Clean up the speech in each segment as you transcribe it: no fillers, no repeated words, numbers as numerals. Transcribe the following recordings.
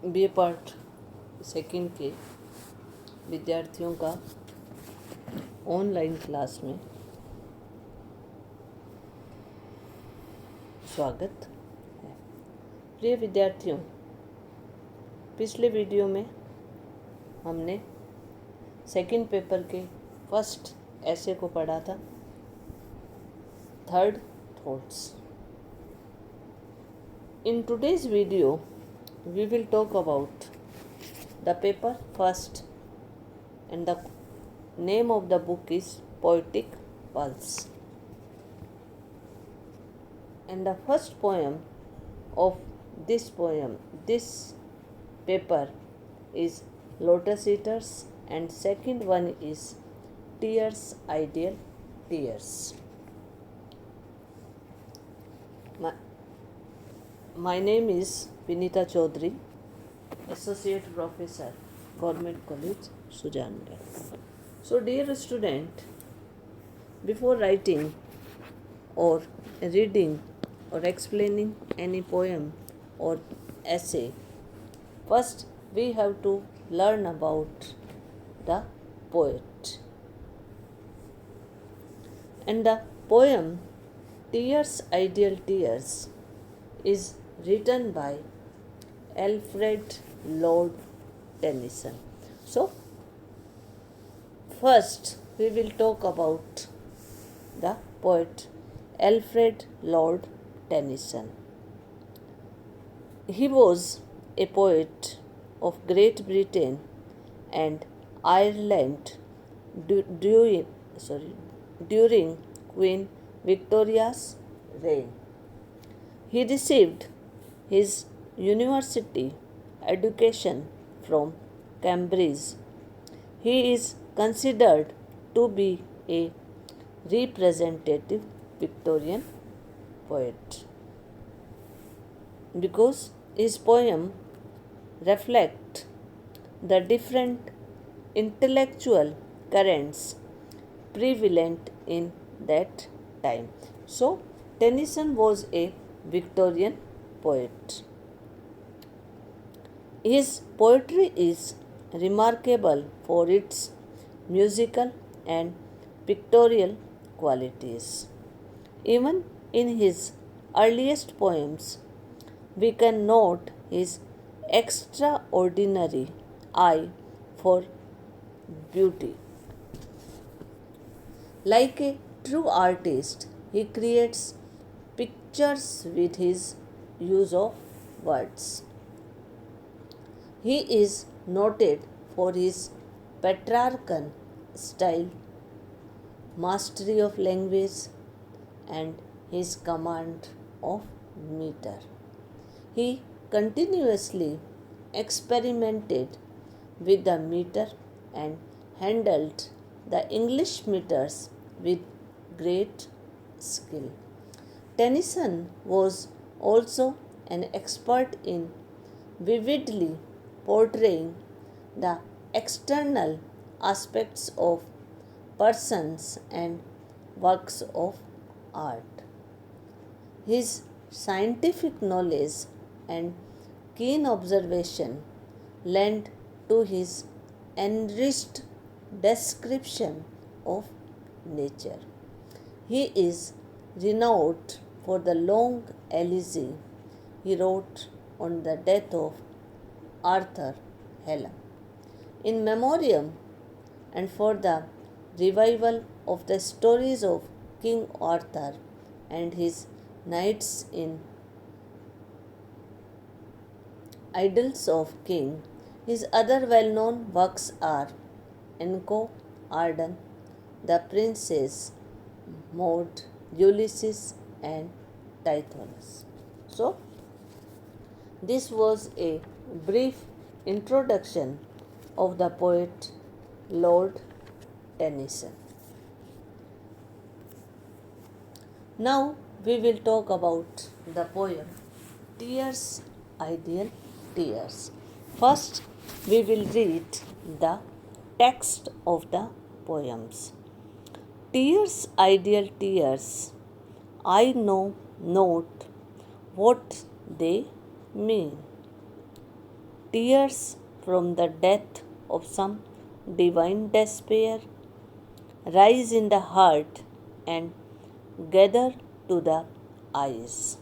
B ए part second के विद्यार्थियों का ऑनलाइन क्लास में स्वागत है। प्रिय विद्यार्थियों, पिछले वीडियो में हमने सेकंड पेपर के फर्स्ट ऐसे को पढ़ा था, third thoughts. In today's video, we will talk about the paper first, and the name of the book is Poetic Pulse. And the first poem of this paper is Lotus Eaters, and second one is Tears, Ideal Tears. My name is Vinita Choudhary, Associate Professor, Government College, Sujangarh. So, dear student, before writing or reading or explaining any poem or essay, first we have to learn about the poet. And the poem Tears, Ideal Tears is written by Alfred Lord Tennyson. So, first we will talk about the poet Alfred Lord Tennyson. He was a poet of Great Britain and Ireland during Queen Victoria's reign. He received his university education from Cambridge. He is considered to be a representative Victorian poet because his poems reflect the different intellectual currents prevalent in that time. So, Tennyson was a Victorian poet. His poetry is remarkable for its musical and pictorial qualities. Even in his earliest poems, we can note his extraordinary eye for beauty. Like a true artist, he creates pictures with his use of words. He is noted for his Petrarchan style, mastery of language, and his command of meter. He continuously experimented with the meter and handled the English meters with great skill. Tennyson was also an expert in vividly portraying the external aspects of persons and works of art. His scientific knowledge and keen observation lent to his enriched description of nature. He is renowned for the long elegy he wrote on the death of Arthur Hallam in memoriam, and for the revival of the stories of King Arthur and his knights in Idylls of King. His other well-known works are Enco, Arden, The Princess Maud, Ulysses, and Tithonus. So, this was a brief introduction of the poet Lord Tennyson. Now we will talk about the poem Tears, Ideal Tears. First, we will read the text of the poems. Tears, ideal tears, I know not what they mean. tears from the death of some divine despair rise in the heart and gather to the eyes.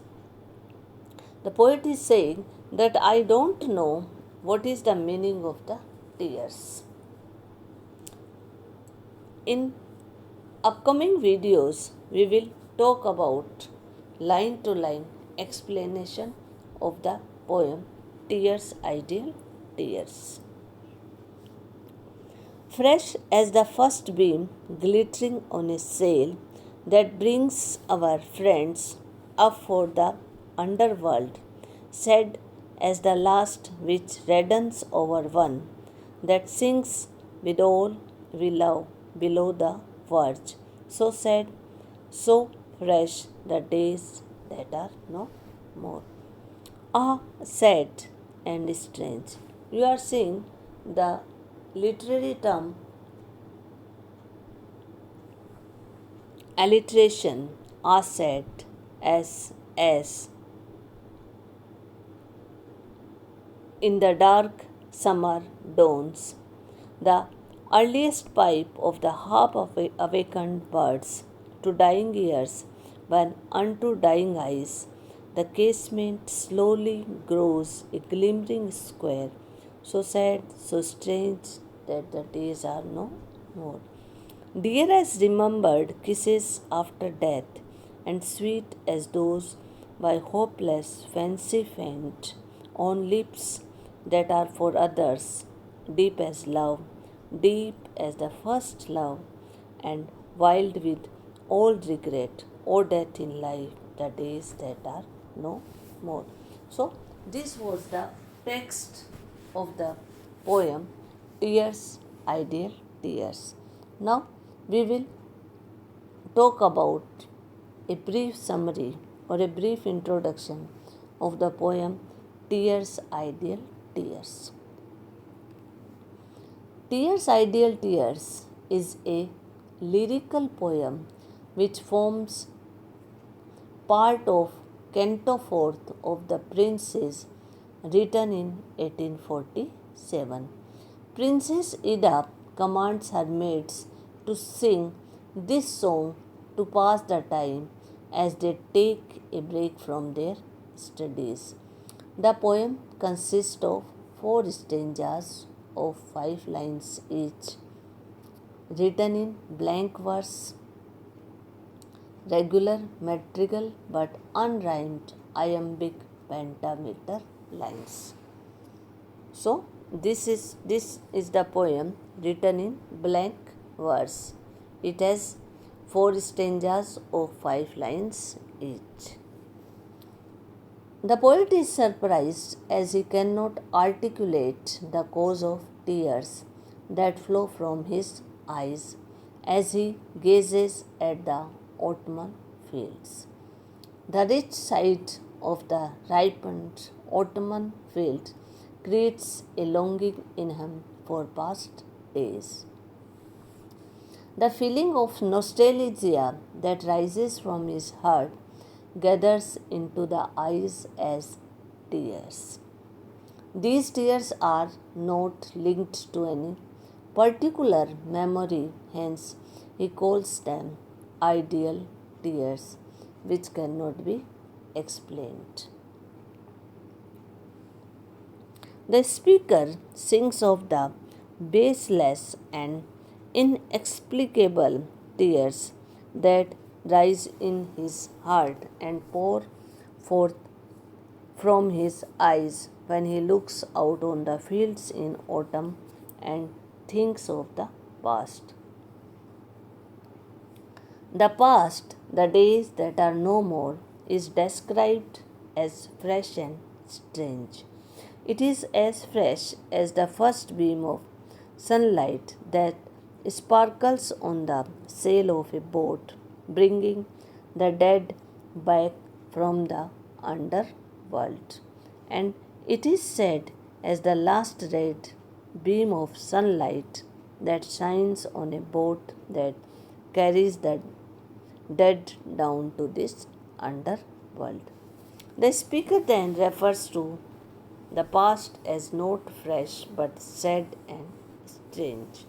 The poet is saying that I don't know what is the meaning of the tears. In upcoming videos, we will talk about line to line explanation of the poem Tears, Ideal Tears. Fresh as the first beam glittering on a sail that brings our friends up for the underworld, sad as the last which reddens over one that sinks with all we love below the verge. So sad, so fresh the days that are no more. Ah, sad and strange. You are seeing the literary term alliteration are said as in the dark summer dawns, the earliest pipe of the half awakened birds to dying ears, when unto dying eyes the casement slowly grows a glimmering square, so sad, so strange that the days are no more. Dear as remembered kisses after death, and sweet as those by hopeless fancy faint, on lips that are for others, deep as love, deep as the first love, and wild with all regret, or death in life, the days that are no more. So, this was the text of the poem Tears, Ideal Tears. Now, we will talk about a brief summary or a brief introduction of the poem Tears, Ideal Tears. Tears, Ideal Tears is a lyrical poem which forms part of Canto 4th of the Princes, written in 1847. Princess Ida commands her maids to sing this song to pass the time as they take a break from their studies. The poem consists of 4 stanzas of 5 lines each, written in blank verse, regular metrical but unrhymed iambic pentameter lines. So this is the poem written in blank verse. It has 4 stanzas of 5 lines each. The poet is surprised as he cannot articulate the cause of tears that flow from his eyes as he gazes at the autumn fields. The rich sight of the ripened autumn field creates a longing in him for past days. The feeling of nostalgia that rises from his heart gathers into the eyes as tears. These tears are not linked to any particular memory, hence, he calls them ideal tears, which cannot be explained. The speaker sings of the baseless and inexplicable tears that rise in his heart and pour forth from his eyes when he looks out on the fields in autumn and thinks of the past. The past, the days that are no more, is described as fresh and strange. It is as fresh as the first beam of sunlight that sparkles on the sail of a boat, bringing the dead back from the underworld. And it is said as the last red beam of sunlight that shines on a boat that carries the dead down to this underworld. The speaker then refers to the past as not fresh but sad and strange.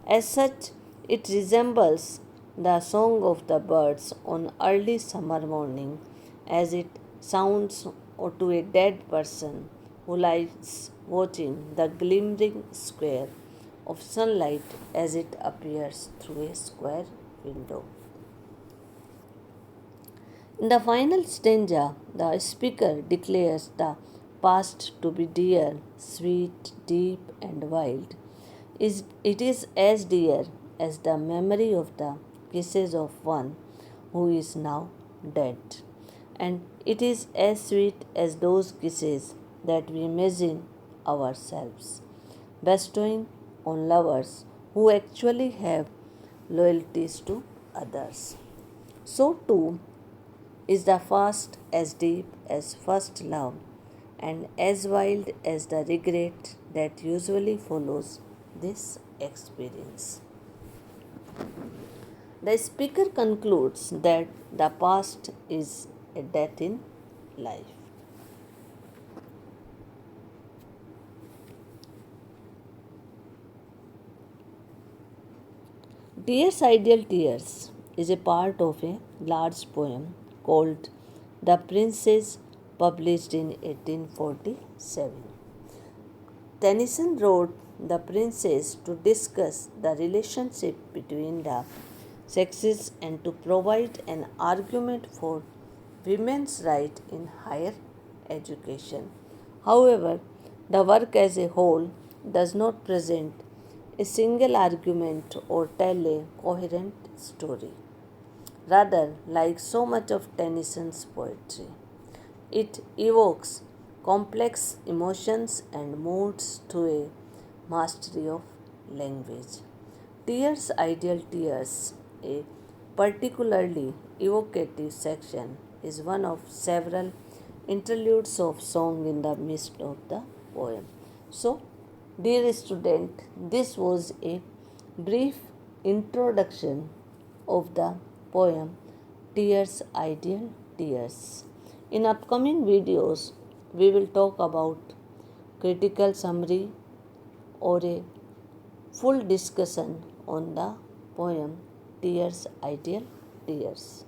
As such, it resembles the song of the birds on early summer morning as it sounds to a dead person who lies watching the glimmering square of sunlight as it appears through a square window. In the final stanza, the speaker declares the past to be dear, sweet, deep, and wild. It is as dear as the memory of the kisses of one who is now dead. And it is as sweet as those kisses that we imagine ourselves bestowing on lovers who actually have loyalties to others. So too is the past as deep as first love and as wild as the regret that usually follows this experience. The speaker concludes that the past is a death in life. Tears Ideal Tears is a part of a large poem called The Princess, published in 1847. Tennyson wrote The Princess to discuss the relationship between the sexes and to provide an argument for women's right in higher education. However, the work as a whole does not present a single argument or tell a coherent story. Rather, like so much of Tennyson's poetry, it evokes complex emotions and moods through a mastery of language. Tears, Ideal Tears, a particularly evocative section, is one of several interludes of song in the midst of the poem. So, dear student, this was a brief introduction of the poem Tears, Ideal Tears. In upcoming videos, we will talk about critical summary or a full discussion on the poem Tears, Ideal Tears.